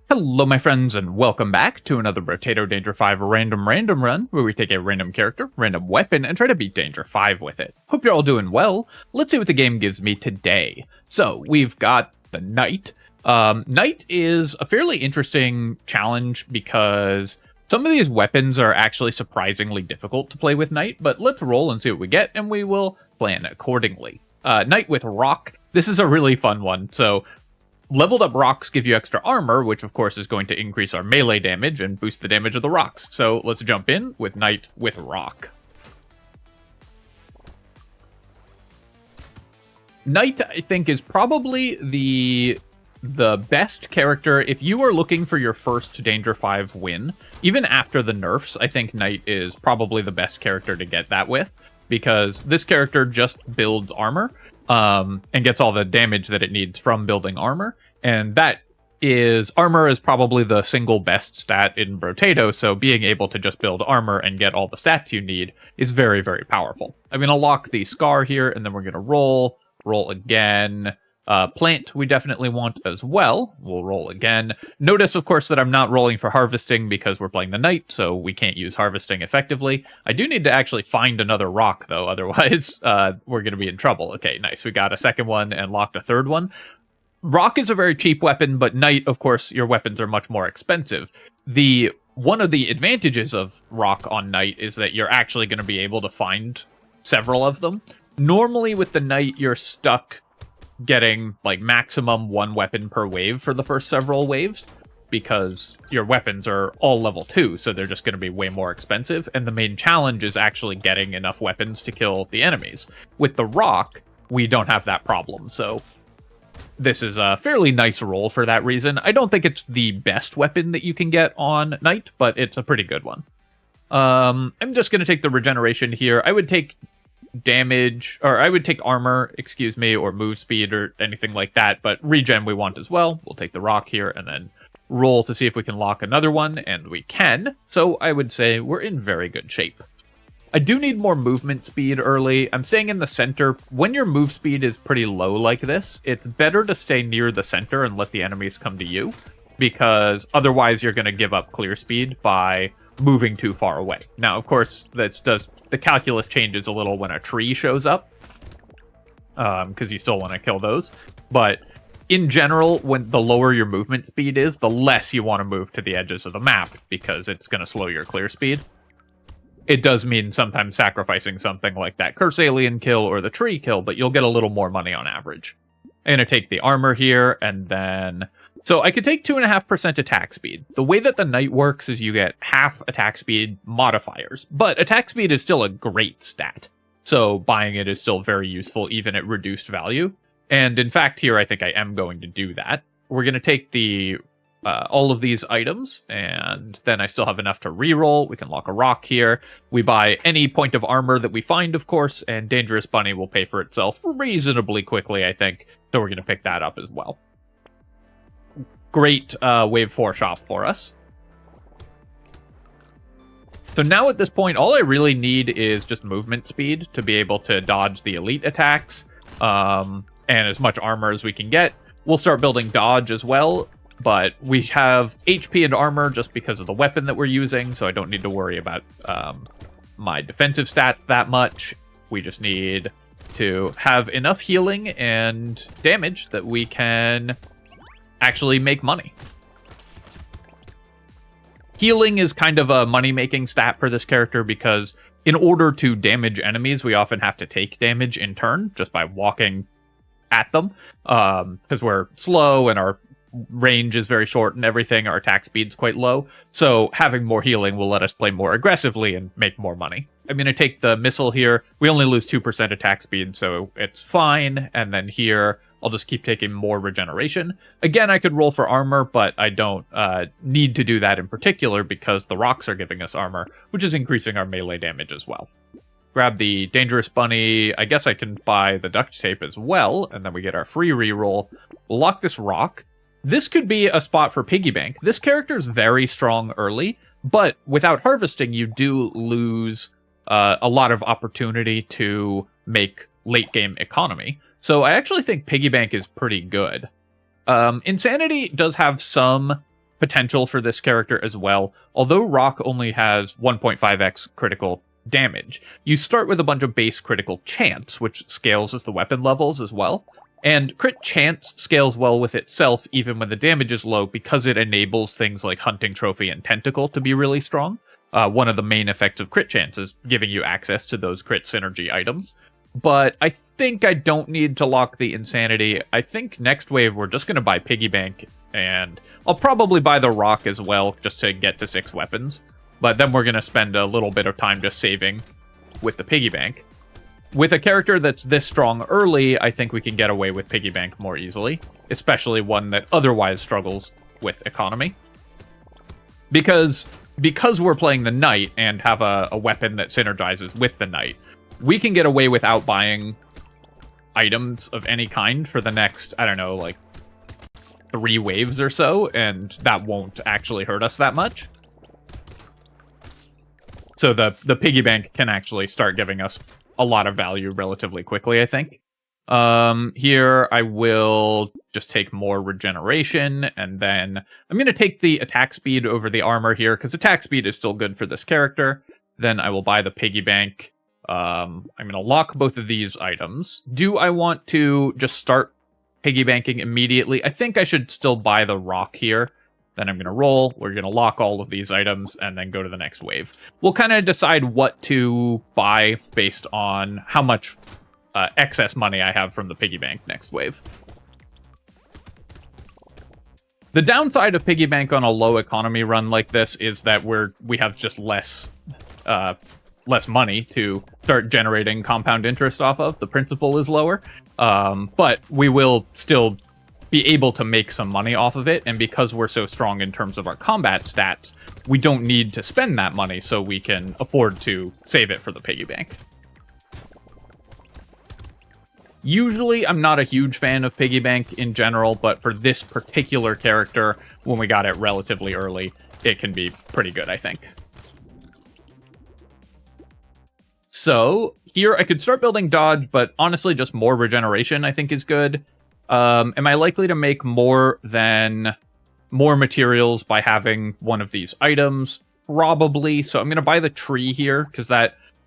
Hello, my friends, and welcome back to another Brotato Danger 5 random run, where we take a random character, random weapon, and try to beat Danger 5 with it. Hope you're all doing well. Let's see what the game gives me today. So, we've got the Knight. Knight is a fairly interesting challenge because some of these weapons are actually surprisingly difficult to play with Knight, but let's roll and see what we get, and we will plan accordingly. Knight with Rock. This is a really fun one, so leveled up rocks give you extra armor, which of course is going to increase our melee damage and boost the damage of the rocks. So let's jump in with Knight with Rock. Knight, I think, is probably the best character if you are looking for your first Danger 5 win. Even after the nerfs, I think Knight is probably the best character to get that with, because this character just builds armor. And gets all the damage that it needs from building armor. And that is, armor is probably the single best stat in Brotato, so being able to just build armor and get all the stats you need is very, very powerful. I'm going to lock the Scar here, and then we're going to roll again. Plant we definitely want as well. We'll roll again. Notice, of course, that I'm not rolling for harvesting because we're playing the Knight, so we can't use harvesting effectively. I do need to actually find another rock, though, otherwise we're going to be in trouble. Okay, nice. We got a second one and locked a third one. Rock is a very cheap weapon, but Knight, of course, your weapons are much more expensive. One of the advantages of Rock on Knight is that you're actually going to be able to find several of them. Normally with the Knight, you're stuck getting like maximum one weapon per wave for the first several waves, because your weapons are all level 2, so they're just going to be way more expensive, and the main challenge is actually getting enough weapons to kill the enemies. With the Rock, we don't have that problem, so this is a fairly nice roll for that reason. I don't think it's the best weapon that you can get on Knight, but it's a pretty good one. I'm just going to take the regeneration here. I would take damage, or I would take armor, excuse me, or move speed or anything like that, but regen we want as well. We'll take the Rock here and then roll to see if we can lock another one, and we can, so I would say we're in very good shape. I do need more movement speed early. I'm saying in the center, when your move speed is pretty low like this, it's better to stay near the center and let the enemies come to you, because otherwise you're going to give up clear speed by moving too far away. Now, of course, the calculus changes a little when a tree shows up, because you still want to kill those. But in general, when the lower your movement speed is, the less you want to move to the edges of the map, because it's going to slow your clear speed. It does mean sometimes sacrificing something like that Curse Alien kill or the tree kill, but you'll get a little more money on average. I'm going to take the armor here, and then so I could take 2.5% attack speed. The way that the Knight works is you get half attack speed modifiers, but attack speed is still a great stat. So buying it is still very useful, even at reduced value. And in fact, here I think I am going to do that. We're going to take the all of these items, and then I still have enough to reroll. We can lock a rock here. We buy any point of armor that we find, of course, and Dangerous Bunny will pay for itself reasonably quickly, I think. So we're going to pick that up as well. Great wave 4 shop for us. So now at this point, all I really need is just movement speed to be able to dodge the elite attacks, and as much armor as we can get. We'll start building dodge as well, but we have HP and armor just because of the weapon that we're using, so I don't need to worry about my defensive stats that much. We just need to have enough healing and damage that we can actually make money. Healing is kind of a money-making stat for this character, because in order to damage enemies, we often have to take damage in turn just by walking at them, because we're slow and our range is very short and everything. Our attack speed's quite low, so having more healing will let us play more aggressively and make more money. I'm going to take the missile here. We only lose 2% attack speed, so it's fine. And then here, I'll just keep taking more regeneration. Again, I could roll for armor, but I don't need to do that in particular because the rocks are giving us armor, which is increasing our melee damage as well. Grab the Dangerous Bunny. I guess I can buy the duct tape as well, and then we get our free reroll. We'll lock this rock. This could be a spot for Piggy Bank. This character is very strong early, but without harvesting, you do lose a lot of opportunity to make late game economy. So I actually think Piggy Bank is pretty good. Insanity does have some potential for this character as well. Although Rock only has 1.5x critical damage, you start with a bunch of base critical chance, which scales as the weapon levels as well. And crit chance scales well with itself even when the damage is low because it enables things like Hunting Trophy and Tentacle to be really strong. One of the main effects of crit chance is giving you access to those crit synergy items. But I think I don't need to lock the Insanity. I think next wave we're just going to buy Piggy Bank, and I'll probably buy the Rock as well just to get to 6 weapons. But then we're going to spend a little bit of time just saving with the Piggy Bank. With a character that's this strong early, I think we can get away with Piggy Bank more easily, especially one that otherwise struggles with economy. Because we're playing the Knight and have a weapon that synergizes with the Knight, we can get away without buying items of any kind for the next, I don't know, like 3 waves or so, and that won't actually hurt us that much. So the Piggy Bank can actually start giving us a lot of value relatively quickly, I think. Here I will just take more regeneration, and then I'm going to take the attack speed over the armor here, because attack speed is still good for this character. Then I will buy the Piggy Bank. I'm going to lock both of these items. Do I want to just start Piggy Banking immediately? I think I should still buy the Rock here. Then I'm going to roll, we're going to lock all of these items, and then go to the next wave. We'll kind of decide what to buy based on how much excess money I have from the Piggy Bank next wave. The downside of Piggy Bank on a low economy run like this is that we have just less money to start generating compound interest off of. The principal is lower, but we will still be able to make some money off of it, and because we're so strong in terms of our combat stats, we don't need to spend that money, so we can afford to save it for the Piggy Bank. Usually, I'm not a huge fan of Piggy Bank in general, but for this particular character, when we got it relatively early, it can be pretty good, I think. So, here I could start building dodge, but honestly, just more regeneration I think is good. Am I likely to make more materials by having one of these items? Probably. So I'm going to buy the tree here, because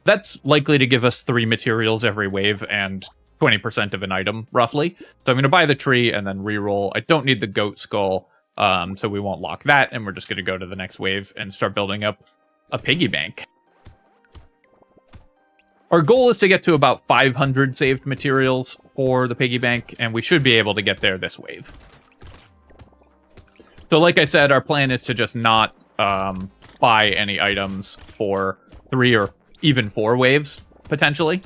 that's likely to give us 3 materials every wave and 20% of an item, roughly. So I'm going to buy the tree and then reroll. I don't need the goat skull, so we won't lock that, and we're just going to go to the next wave and start building up a Piggy Bank. Our goal is to get to about 500 saved materials for the Piggy Bank, and we should be able to get there this wave. So like I said, our plan is to just not buy any items for 3 or even 4 waves, potentially.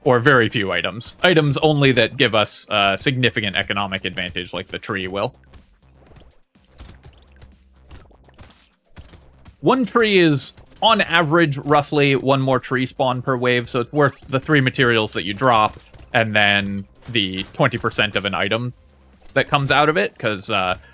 Or very few items. Items only that give us significant economic advantage, like the tree will. One tree is, on average, roughly 1 more tree spawn per wave, so it's worth the 3 materials that you drop, and then the 20% of an item that comes out of it, because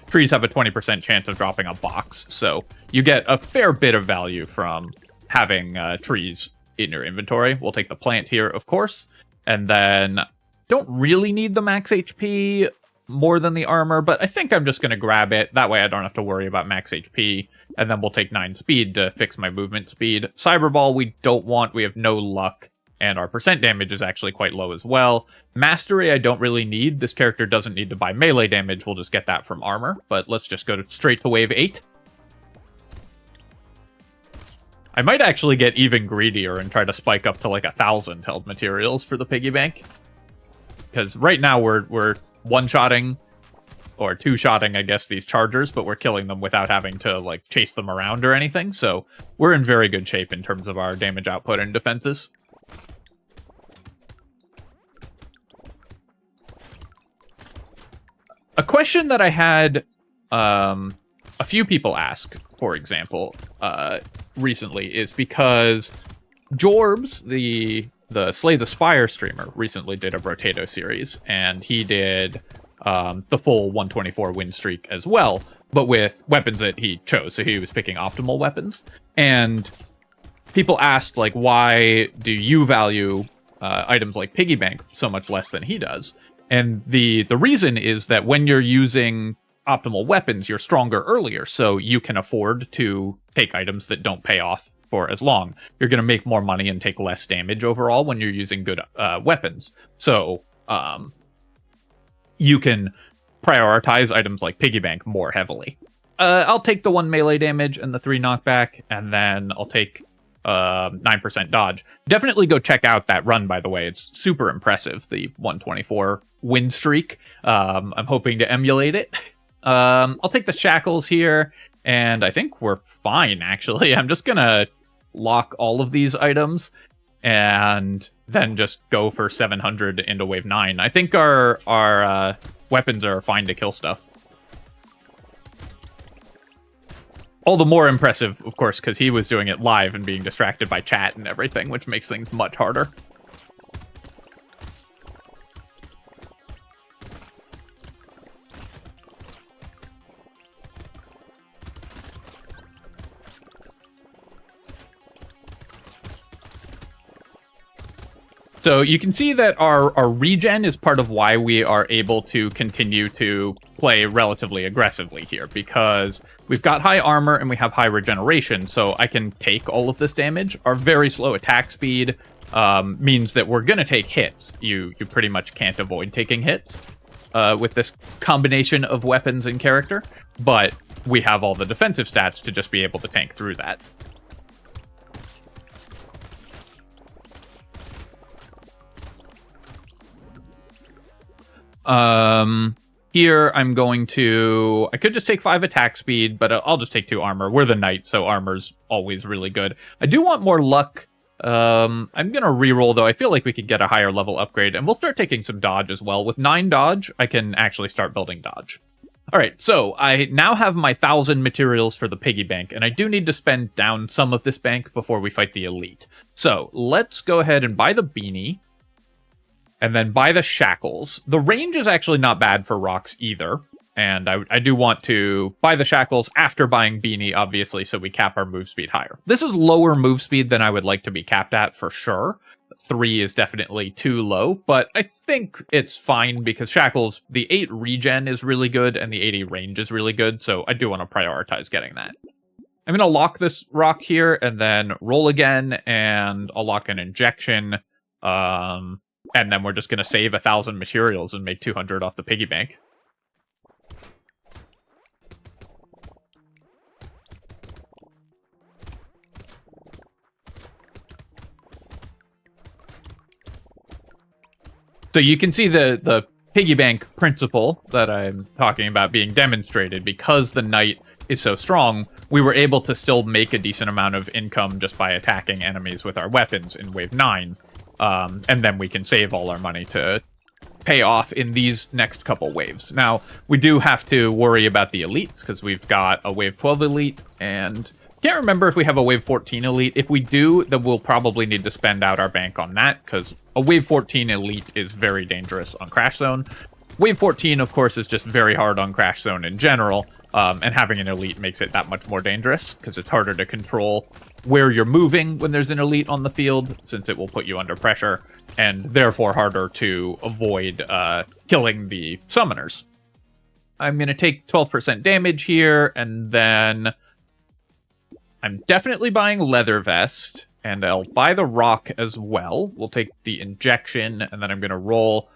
trees have a 20% chance of dropping a box, so you get a fair bit of value from having trees in your inventory. We'll take the plant here, of course, and then don't really need the max HP more than the armor, but I think I'm just going to grab it. That way I don't have to worry about max HP. And then we'll take 9 speed to fix my movement speed. Cyberball we don't want. We have no luck. And our percent damage is actually quite low as well. Mastery I don't really need. This character doesn't need to buy melee damage. We'll just get that from armor. But let's just go straight to wave 8. I might actually get even greedier and try to spike up to like 1,000 held materials for the Piggy Bank. Because right now we're one-shotting, or two-shotting, I guess, these chargers, but we're killing them without having to, like, chase them around or anything, so we're in very good shape in terms of our damage output and defenses. A question that I had a few people ask, for example, recently, is because Jorbs, the Slay the Spire streamer, recently did a Brotato series, and he did the full 124 win streak as well, but with weapons that he chose, so he was picking optimal weapons. And people asked, like, why do you value items like Piggy Bank so much less than he does? And the reason is that when you're using optimal weapons, you're stronger earlier, so you can afford to take items that don't pay off for as long. You're going to make more money and take less damage overall when you're using good weapons. So you can prioritize items like Piggy Bank more heavily. I'll take the 1 melee damage and the 3 knockback, and then I'll take 9% dodge. Definitely go check out that run, by the way. It's super impressive, the 124 win streak. I'm hoping to emulate it. I'll take the shackles here, and I think we're fine, actually. I'm just gonna lock all of these items, and then just go for 700 into wave 9. I think our weapons are fine to kill stuff. All the more impressive, of course, because he was doing it live and being distracted by chat and everything, which makes things much harder. So you can see that our regen is part of why we are able to continue to play relatively aggressively here, because we've got high armor and we have high regeneration, so I can take all of this damage. Our very slow attack speed means that we're going to take hits. You pretty much can't avoid taking hits with this combination of weapons and character, but we have all the defensive stats to just be able to tank through that. Here I'm going to... I could just take 5 attack speed, but I'll just take 2 armor. We're the knight, so armor's always really good. I do want more luck. I'm gonna reroll, though. I feel like we could get a higher level upgrade, and we'll start taking some dodge as well. With 9 dodge, I can actually start building dodge. Alright, so I now have my 1,000 materials for the piggy bank, and I do need to spend down some of this bank before we fight the elite. So, let's go ahead and buy the beanie. And then buy the shackles. The range is actually not bad for rocks either. And I do want to buy the shackles after buying beanie, obviously, so we cap our move speed higher. This is lower move speed than I would like to be capped at, for sure. 3 is definitely too low, but I think it's fine because shackles, the 8 regen is really good and the 80 range is really good, so I do want to prioritize getting that. I'm going to lock this rock here and then roll again, and I'll lock an injection. And then we're just going to save 1,000 materials and make 200 off the piggy bank. So you can see the piggy bank principle that I'm talking about being demonstrated. Because the knight is so strong, we were able to still make a decent amount of income just by attacking enemies with our weapons in wave 9. And then we can save all our money to pay off in these next couple waves. Now, we do have to worry about the elites, because we've got a wave 12 elite, and can't remember if we have a wave 14 elite. If we do, then we'll probably need to spend out our bank on that, because a wave 14 elite is very dangerous on Crash Zone. Wave 14, of course, is just very hard on Crash Zone in general, and having an elite makes it that much more dangerous, because it's harder to control where you're moving when there's an elite on the field, since it will put you under pressure, and therefore harder to avoid killing the summoners. I'm going to take 12% damage here, and then I'm definitely buying Leather Vest, and I'll buy the Rock as well. We'll take the Injection, and then I'm going to roll.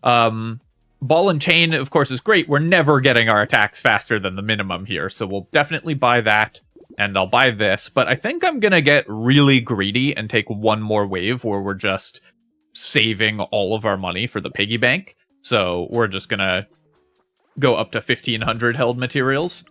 Ball and Chain, of course, is great. We're never getting our attacks faster than the minimum here, so we'll definitely buy that. And I'll buy this, but I think I'm going to get really greedy and take one more wave where we're just saving all of our money for the piggy bank. So we're just going to go up to 1,500 held materials.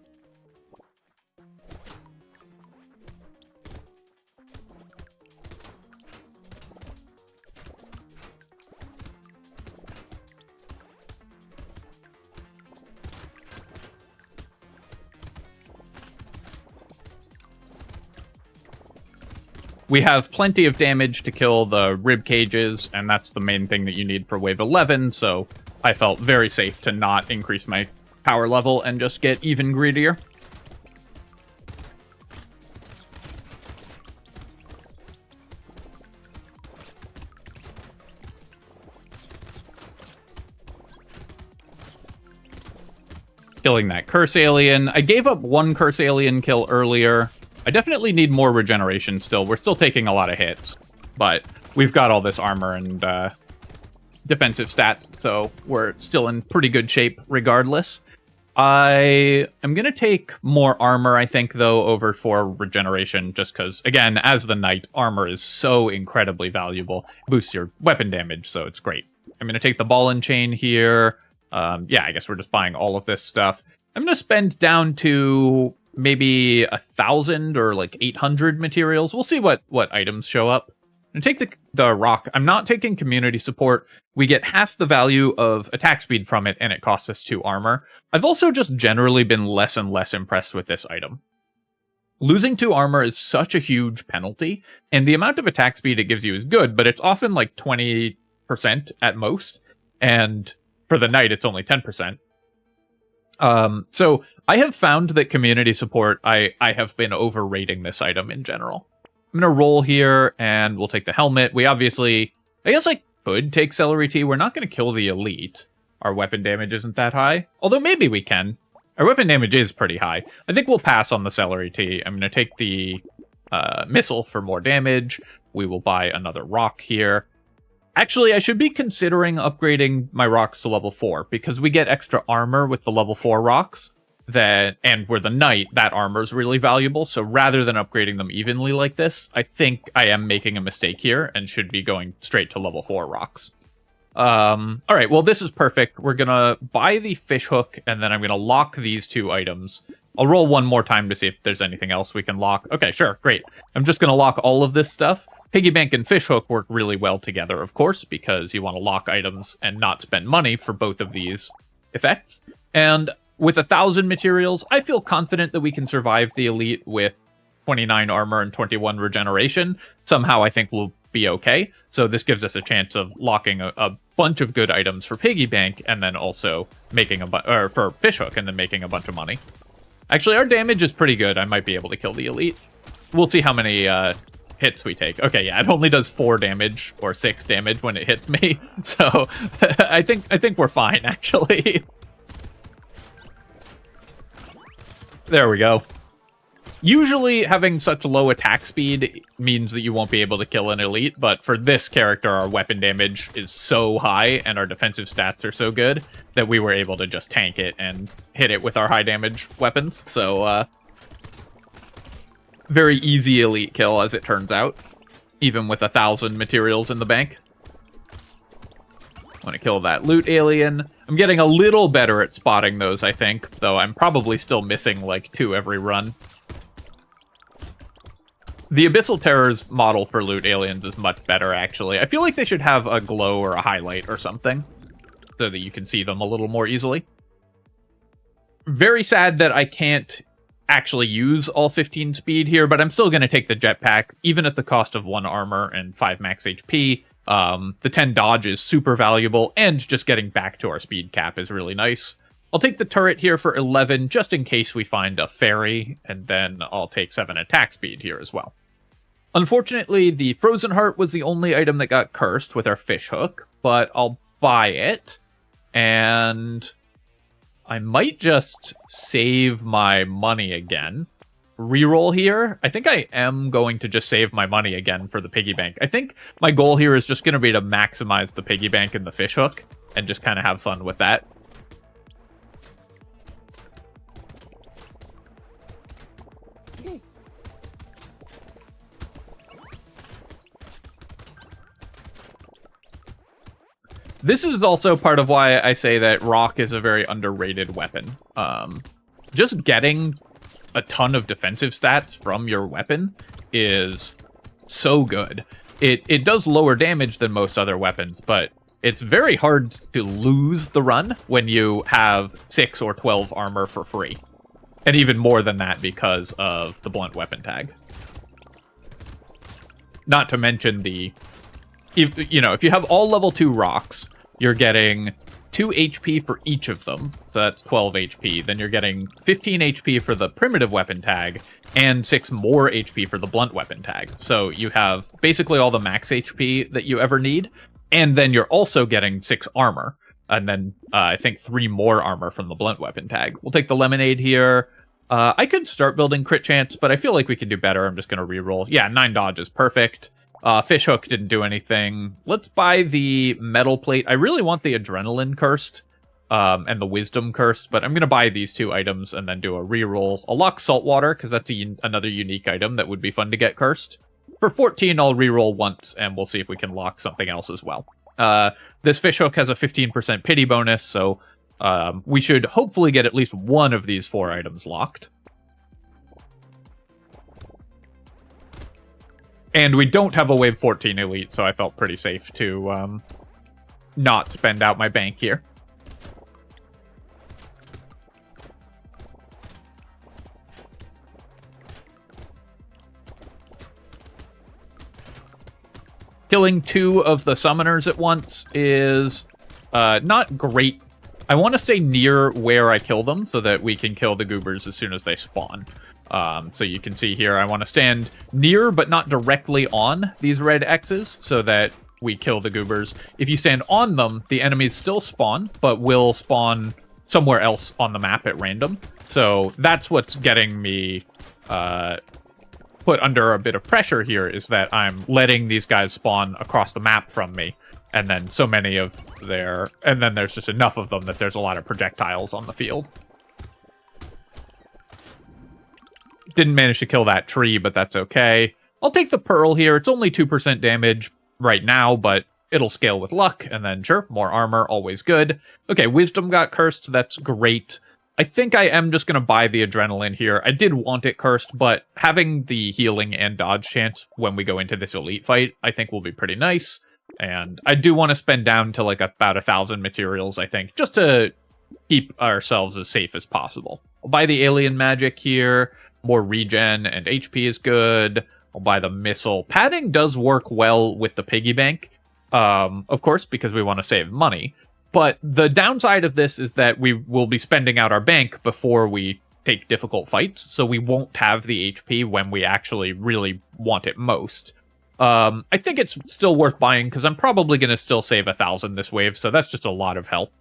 We have plenty of damage to kill the rib cages, and that's the main thing that you need for wave 11, so I felt very safe to not increase my power level and just get even greedier. killing that curse alien. I gave up one curse alien kill earlier. I definitely need more regeneration still. We're still taking a lot of hits, but we've got all this armor and defensive stats, so we're still in pretty good shape regardless. I am going to take more armor, I think, though, over for regeneration, just because, again, as the knight, armor is so incredibly valuable. It boosts your weapon damage, so it's great. I'm going to take the ball and chain here. Yeah, I guess we're just buying all of this stuff. I'm going to spend down to maybe 1,000 or like 800 materials. We'll see what items show up. I'm going to take the rock. I'm not taking community support. We get half the value of attack speed from it, and it costs us 2 armor. I've also just generally been less and less impressed with this item. Losing 2 armor is such a huge penalty, and the amount of attack speed it gives you is good, but it's often like 20% at most, and for the knight, it's only 10%. So I have found that community support, I have been overrating this item in general. I'm going to roll here, and we'll take the helmet. We obviously, I guess I could take Celery Tea. We're not going to kill the elite. Our weapon damage isn't that high, although maybe we can. Our weapon damage is pretty high. I think we'll pass on the Celery Tea. I'm going to take the missile for more damage. We will buy another rock here. Actually, I should be considering upgrading my rocks to level 4, because we get extra armor with the level 4 rocks. And we're the knight, that armor is really valuable, so rather than upgrading them evenly like this, I think I am making a mistake here and should be going straight to level 4 rocks. Alright, well this is perfect. We're gonna buy the fish hook, and then I'm gonna lock these 2 items. I'll roll one more time to see if there's anything else we can lock. Okay, sure, great. I'm just gonna lock all of this stuff. Piggy bank and fish hook work really well together, of course, because you want to lock items and not spend money for both of these effects. And with 1,000 materials, I feel confident that we can survive the elite with 29 armor and 21 regeneration. Somehow I think we'll be okay. So this gives us a chance of locking a bunch of good items for piggy bank, and then also making or for fish hook, and then making a bunch of money. Actually, our damage is pretty good. I might be able to kill the elite. We'll see how many hits we take. Okay, yeah, it only does 4 damage or 6 damage when it hits me. So I think we're fine, actually. There we go. Usually having such low attack speed means that you won't be able to kill an elite, but for this character, our weapon damage is so high and our defensive stats are so good that we were able to just tank it and hit it with our high damage weapons. So, very easy elite kill, as it turns out, even with 1,000 materials in the bank. I want to kill that loot alien. I'm getting a little better at spotting those, I think, though I'm probably still missing like 2 every run. The Abyssal Terror's model for loot aliens is much better, actually. I feel like they should have a glow or a highlight or something, so that you can see them a little more easily. Very sad that I can't actually use all 15 speed here, but I'm still going to take the jetpack, even at the cost of 1 armor and 5 max HP. The 10 dodge is super valuable, and just getting back to our speed cap is really nice. I'll take the turret here for 11, just in case we find a fairy, and then I'll take 7 attack speed here as well. Unfortunately, the Frozen Heart was the only item that got cursed with our fish hook, but I'll buy it, and I might just save my money again. Reroll here. I think I am going to just save my money again for the piggy bank. I think my goal here is just going to be to maximize the piggy bank and the fish hook, and just kind of have fun with that. This is also part of why I say that rock is a very underrated weapon. Just getting a ton of defensive stats from your weapon is so good. It does lower damage than most other weapons, but it's very hard to lose the run when you have 6 or 12 armor for free. And even more than that because of the blunt weapon tag. Not to mention if you have all level 2 rocks, you're getting 2 HP for each of them, so that's 12 HP. Then you're getting 15 HP for the primitive weapon tag, and 6 more HP for the blunt weapon tag. So you have basically all the max HP that you ever need, and then you're also getting 6 armor. And then I think 3 more armor from the blunt weapon tag. We'll take the lemonade here. I could start building crit chance, but I feel like we can do better. I'm just going to reroll. Yeah, 9 dodge is perfect. Fishhook didn't do anything. Let's buy the metal plate. I really want the adrenaline cursed and the wisdom cursed, but I'm going to buy these 2 items and then do a reroll. I'll lock saltwater because that's another unique item that would be fun to get cursed. For 14, I'll reroll once, and we'll see if we can lock something else as well. This fishhook has a 15% pity bonus, so we should hopefully get at least one of these 4 items locked. And we don't have a wave 14 elite, so I felt pretty safe to not spend out my bank here. Killing 2 of the summoners at once is not great. I want to stay near where I kill them so that we can kill the goobers as soon as they spawn. So you can see here, I want to stand near but not directly on these red X's so that we kill the goobers. If you stand on them, the enemies still spawn, but will spawn somewhere else on the map at random. So that's what's getting me put under a bit of pressure here, is that I'm letting these guys spawn across the map from me. And then so many of their... And then there's just enough of them that there's a lot of projectiles on the field. Didn't manage to kill that tree, but that's okay. I'll take the pearl here. It's only 2% damage right now, but it'll scale with luck. And then, sure, more armor, always good. Okay, wisdom got cursed. That's great. I think I am just going to buy the adrenaline here. I did want it cursed, but having the healing and dodge chance when we go into this elite fight, I think will be pretty nice. And I do want to spend down to like about 1,000 materials, I think, just to keep ourselves as safe as possible. I'll buy the alien magic here. More regen and HP is good. I'll buy the missile. Padding does work well with the piggy bank, of course, because we want to save money. But the downside of this is that we will be spending out our bank before we take difficult fights, so we won't have the HP when we actually really want it most. I think it's still worth buying, because I'm probably going to still save 1,000 this wave, so that's just a lot of health.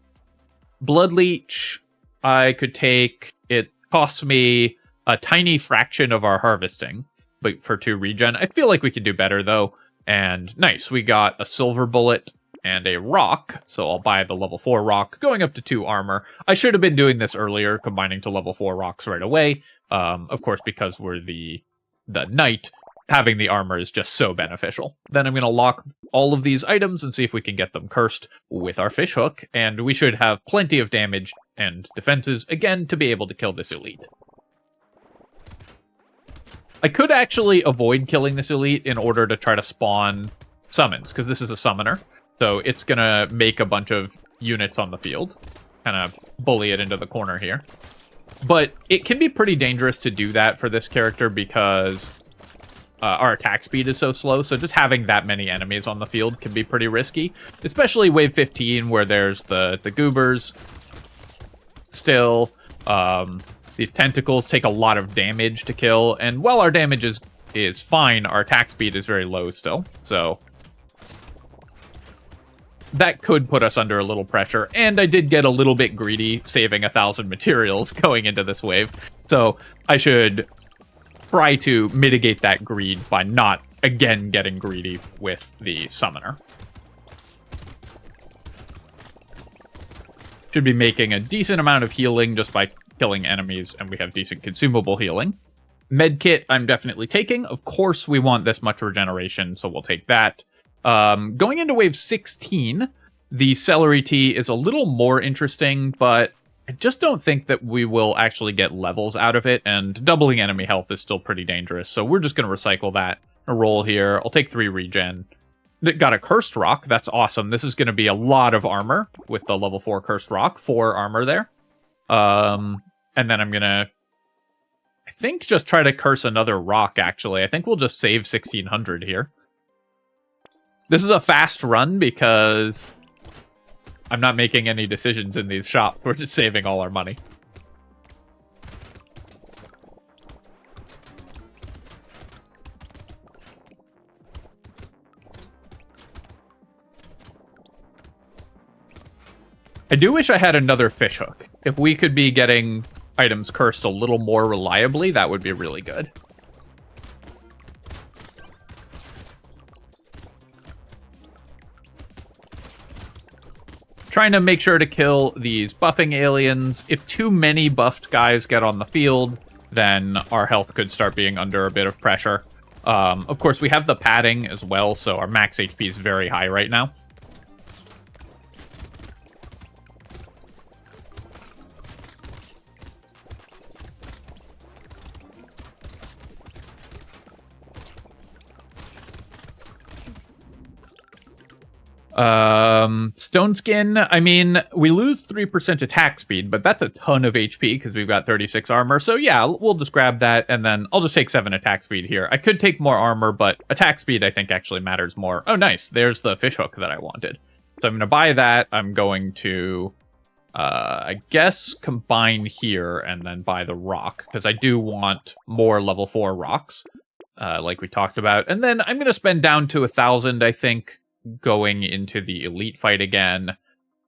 Blood Leech, I could take. It costs me a tiny fraction of our harvesting, but for 2 regen. I feel like we could do better, though. And nice, we got a silver bullet and a rock, so I'll buy the level 4 rock, going up to 2 armor. I should have been doing this earlier, combining to level 4 rocks right away. Of course, because we're the knight, having the armor is just so beneficial. Then I'm going to lock all of these items and see if we can get them cursed with our fishhook, and we should have plenty of damage and defenses, again, to be able to kill this elite. I could actually avoid killing this elite in order to try to spawn summons, because this is a summoner. So it's going to make a bunch of units on the field. Kind of bully it into the corner here. But it can be pretty dangerous to do that for this character because our attack speed is so slow. So just having that many enemies on the field can be pretty risky. Especially wave 15 where there's the goobers still. These tentacles take a lot of damage to kill. And while our damage is fine, our attack speed is very low still. So that could put us under a little pressure, and I did get a little bit greedy, saving 1,000 materials going into this wave, so I should try to mitigate that greed by not, again, getting greedy with the summoner. Should be making a decent amount of healing just by killing enemies, and we have decent consumable healing. Medkit I'm definitely taking. Of course we want this much regeneration, so we'll take that. Going into wave 16, the celery tea is a little more interesting, but I just don't think that we will actually get levels out of it, and doubling enemy health is still pretty dangerous, so we're just going to recycle that. A roll here. I'll take 3 regen. Got a cursed rock. That's awesome. This is going to be a lot of armor with the level 4 cursed rock. 4 armor there. And then I'm going to, I think, just try to curse another rock, actually. I think we'll just save 1,600 here. This is a fast run because I'm not making any decisions in these shops. We're just saving all our money. I do wish I had another fishhook. If we could be getting items cursed a little more reliably, that would be really good. Trying to make sure to kill these buffing aliens. If too many buffed guys get on the field, then our health could start being under a bit of pressure. Of course, we have the padding as well, so our max HP is very high right now. Stone Skin, I mean, we lose 3% attack speed, but that's a ton of HP because we've got 36 armor. So yeah, we'll just grab that, and then I'll just take 7 attack speed here. I could take more armor, but attack speed I think actually matters more. Oh, nice. There's the fishhook that I wanted. So I'm going to buy that. I'm going to, I guess, combine here and then buy the rock, because I do want more level 4 rocks, like we talked about. And then I'm going to spend down to 1,000, I think, going into the elite fight again.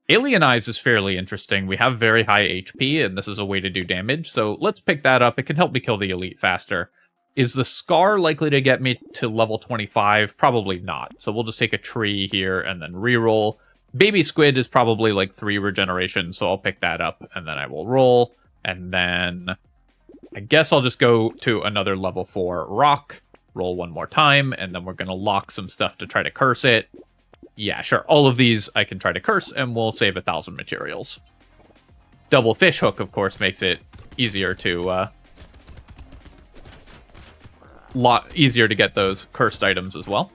Alien Eyes is fairly interesting. We have very high HP, and this is a way to do damage, so let's pick that up. It can help me kill the elite faster. Is the Scar likely to get me to level 25? Probably not, so we'll just take a tree here and then reroll. Baby Squid is probably like 3 regeneration, so I'll pick that up, and then I will roll, and then I guess I'll just go to another level 4 rock, roll one more time, and then we're going to lock some stuff to try to curse it. Yeah, sure. All of these I can try to curse, and we'll save 1,000 materials. Double fishhook, of course, makes it easier to easier to get those cursed items as well.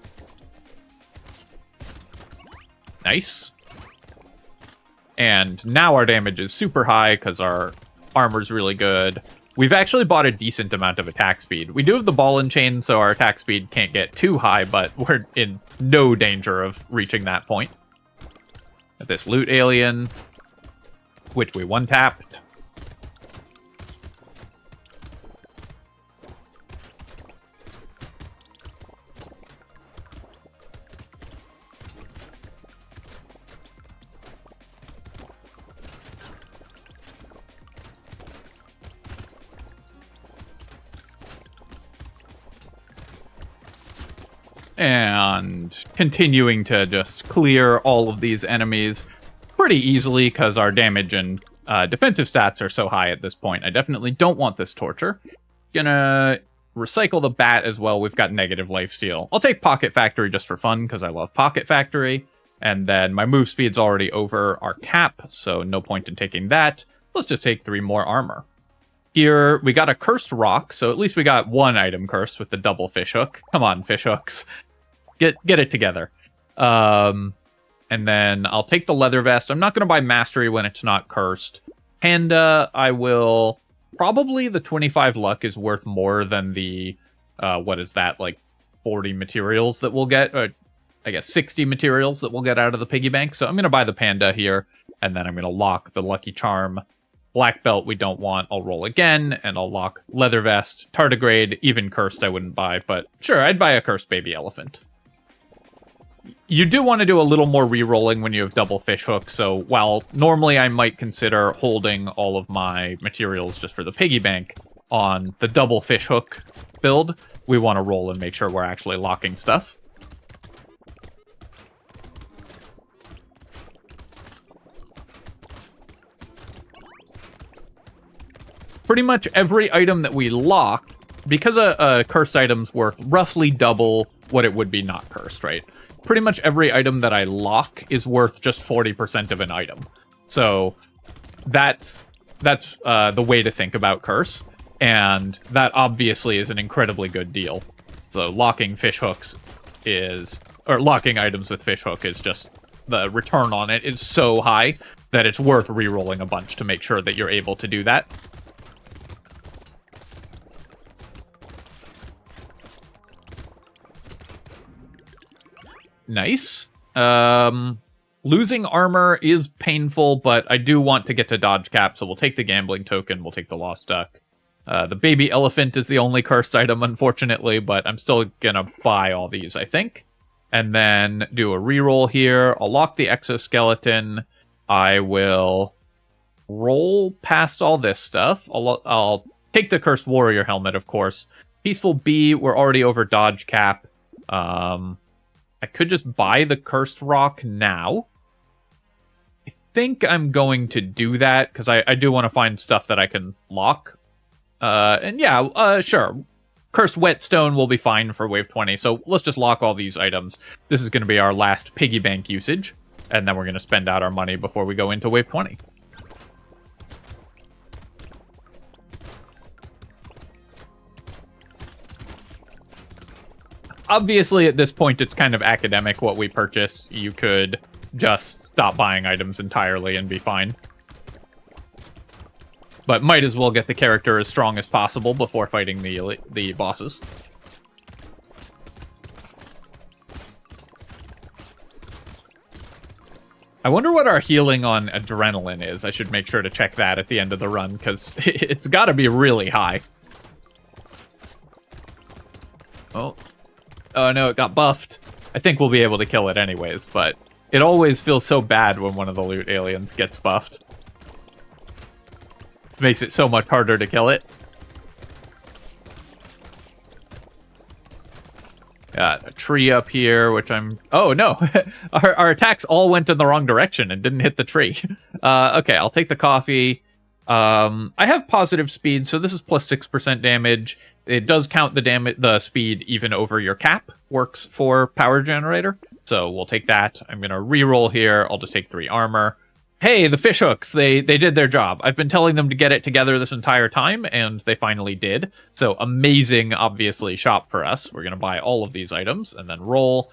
Nice. And now our damage is super high because our armor's really good. We've actually bought a decent amount of attack speed. We do have the ball and chain, so our attack speed can't get too high, but we're in no danger of reaching that point. This loot alien, which we one-tapped. And continuing to just clear all of these enemies pretty easily because our damage and defensive stats are so high at this point. I definitely don't want this torture. Gonna recycle the bat as well. We've got negative lifesteal. I'll take Pocket Factory just for fun because I love Pocket Factory. And then my move speed's already over our cap, so no point in taking that. Let's just take 3 more armor. Here, we got a cursed rock, so at least we got 1 item cursed with the double fishhook. Come on, fishhooks. Get it together. And then I'll take the leather vest. I'm not going to buy mastery when it's not cursed. Panda, I will... Probably the 25 luck is worth more than the... what is that, like 40 materials that we'll get? I guess 60 materials that we'll get out of the piggy bank. So I'm going to buy the panda here, and then I'm going to lock the lucky charm. Black belt we don't want. I'll roll again, and I'll lock leather vest. Tardigrade, even cursed I wouldn't buy, but sure, I'd buy a cursed baby elephant. You do want to do a little more re-rolling when you have double fishhook, so while normally I might consider holding all of my materials just for the piggy bank, on the double fishhook build, we want to roll and make sure we're actually locking stuff. Pretty much every item that we lock, because a cursed item's worth roughly double what it would be not cursed, right? Pretty much every item that I lock is worth just 40% of an item. So that's the way to think about curse, and that obviously is an incredibly good deal. So locking fishhooks is, or locking items with fishhook is just, the return on it is so high that it's worth re-rolling a bunch to make sure that you're able to do that. Nice. Losing armor is painful, but I do want to get to dodge cap, so we'll take the gambling token, we'll take the lost duck. The baby elephant is the only cursed item, unfortunately, but I'm still gonna buy all these, I think. And then do a reroll here. I'll lock the exoskeleton. I will roll past all this stuff. I'll take the Cursed Warrior helmet, of course. Peaceful Bee, we're already over dodge cap. I could just buy the Cursed Rock now. I think I'm going to do that, because I do want to find stuff that I can lock. And yeah, sure. Cursed Whetstone will be fine for Wave 20, so let's just lock all these items. This is going to be our last piggy bank usage, and then we're going to spend out our money before we go into Wave 20. Obviously, at this point, it's kind of academic what we purchase. You could just stop buying items entirely and be fine. But might as well get the character as strong as possible before fighting the bosses. I wonder what our healing on adrenaline is. I should make sure to check that at the end of the run, because it's got to be really high. Oh no, it got buffed. I think we'll be able to kill it anyways, but it always feels so bad when one of the loot aliens gets buffed. It makes it so much harder to kill it. Got a tree up here, which I'm... Oh, no. Our attacks all went in the wrong direction and didn't hit the tree. Okay, I'll take the coffee. I have positive speed, so this is plus 6% damage. It does count the speed even over your cap. Works for power generator. So we'll take that. I'm going to reroll here. I'll just take 3 armor. Hey, the fish hooks, they did their job. I've been telling them to get it together this entire time, and they finally did. So amazing, obviously, shop for us. We're going to buy all of these items and then roll.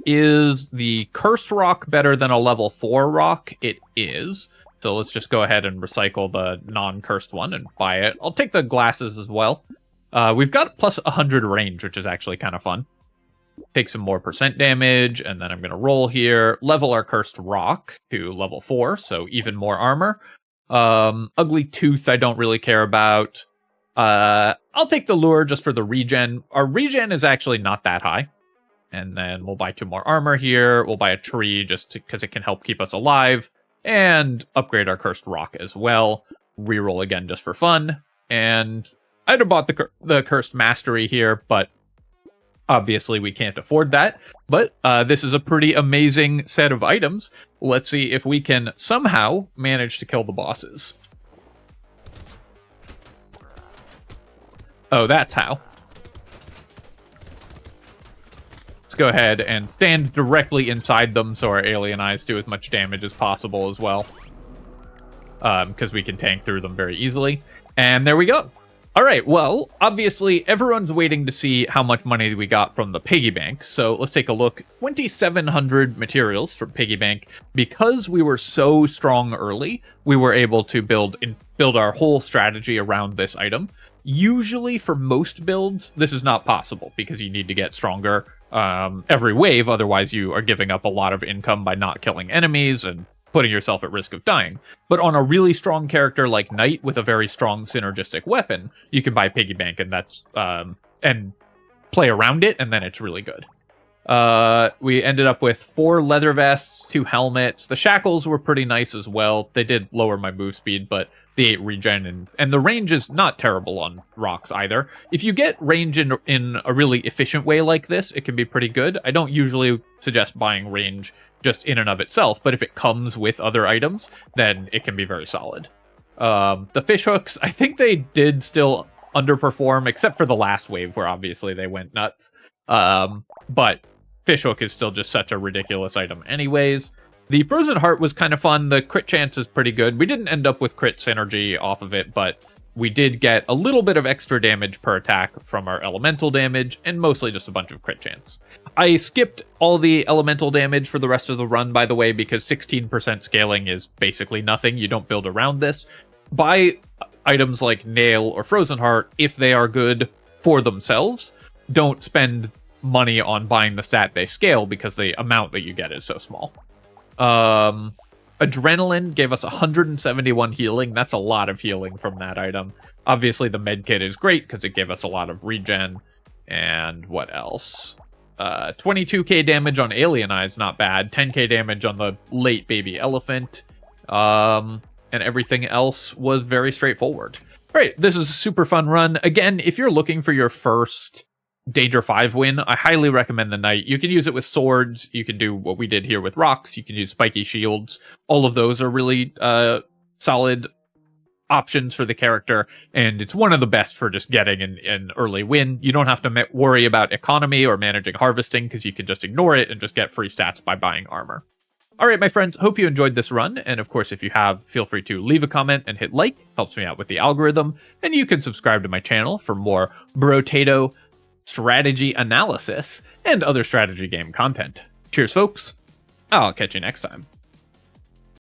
Is the Cursed Rock better than a level 4 rock? It is. So let's just go ahead and recycle the non-cursed one and buy it. I'll take the glasses as well. We've got plus 100 range, which is actually kind of fun. Take some more percent damage, and then I'm going to roll here. Level our Cursed Rock to level 4, so even more armor. Ugly Tooth I don't really care about. I'll take the Lure just for the regen. Our regen is actually not that high. And then we'll buy 2 more armor here. We'll buy a tree just because it can help keep us alive. And upgrade our Cursed Rock as well. Reroll again just for fun. And I'd have bought the Cursed Mastery here, but obviously we can't afford that. But this is a pretty amazing set of items. Let's see if we can somehow manage to kill the bosses. Oh, that's how. Let's go ahead and stand directly inside them so our alien eyes do as much damage as possible as well. Because we can tank through them very easily. And there we go. Alright, well, obviously everyone's waiting to see how much money we got from the piggy bank. So let's take a look. 2,700 materials from piggy bank. Because we were so strong early, we were able to build our whole strategy around this item. Usually for most builds, this is not possible because you need to get stronger every wave, otherwise you are giving up a lot of income by not killing enemies and putting yourself at risk of dying. But on a really strong character like Knight with a very strong synergistic weapon, you can buy piggy bank and that's and play around it, and then it's really good. We ended up with 4 leather vests, 2 helmets. The shackles were pretty nice as well. They did lower my move speed, but the 8 regen and the range is not terrible on rocks either. If you get range in a really efficient way like this, it can be pretty good. I don't usually suggest buying range just in and of itself, but if it comes with other items, then it can be very solid. The fish hooks, I think they did still underperform, except for the last wave where obviously they went nuts. But fishhook is still just such a ridiculous item anyways. The Frozen Heart was kind of fun. The crit chance is pretty good. We didn't end up with crit synergy off of it, but we did get a little bit of extra damage per attack from our elemental damage, and mostly just a bunch of crit chance. I skipped all the elemental damage for the rest of the run, by the way, because 16% scaling is basically nothing. You don't build around this. Buy items like Nail or Frozen Heart if they are good for themselves. Don't spend money on buying the stat they scale because the amount that you get is so small. Adrenaline gave us 171 healing. That's a lot of healing from that item. Obviously, the med kit is great because it gave us a lot of regen. And what else? 22k damage on Alien Eyes, not bad. 10k damage on the late baby elephant. And everything else was very straightforward. All right, this is a super fun run. Again, if you're looking for your first Danger 5 win, I highly recommend the Knight. You can use it with swords. You can do what we did here with rocks. You can use spiky shields. All of those are really solid options for the character, and it's one of the best for just getting an early win. You don't have to worry about economy or managing harvesting, because you can just ignore it and just get free stats by buying armor. All right, my friends, hope you enjoyed this run, and of course, if you have, feel free to leave a comment and hit like. Helps me out with the algorithm, and you can subscribe to my channel for more Brotato strategy analysis and other strategy game content. Cheers, folks. I'll catch you next time.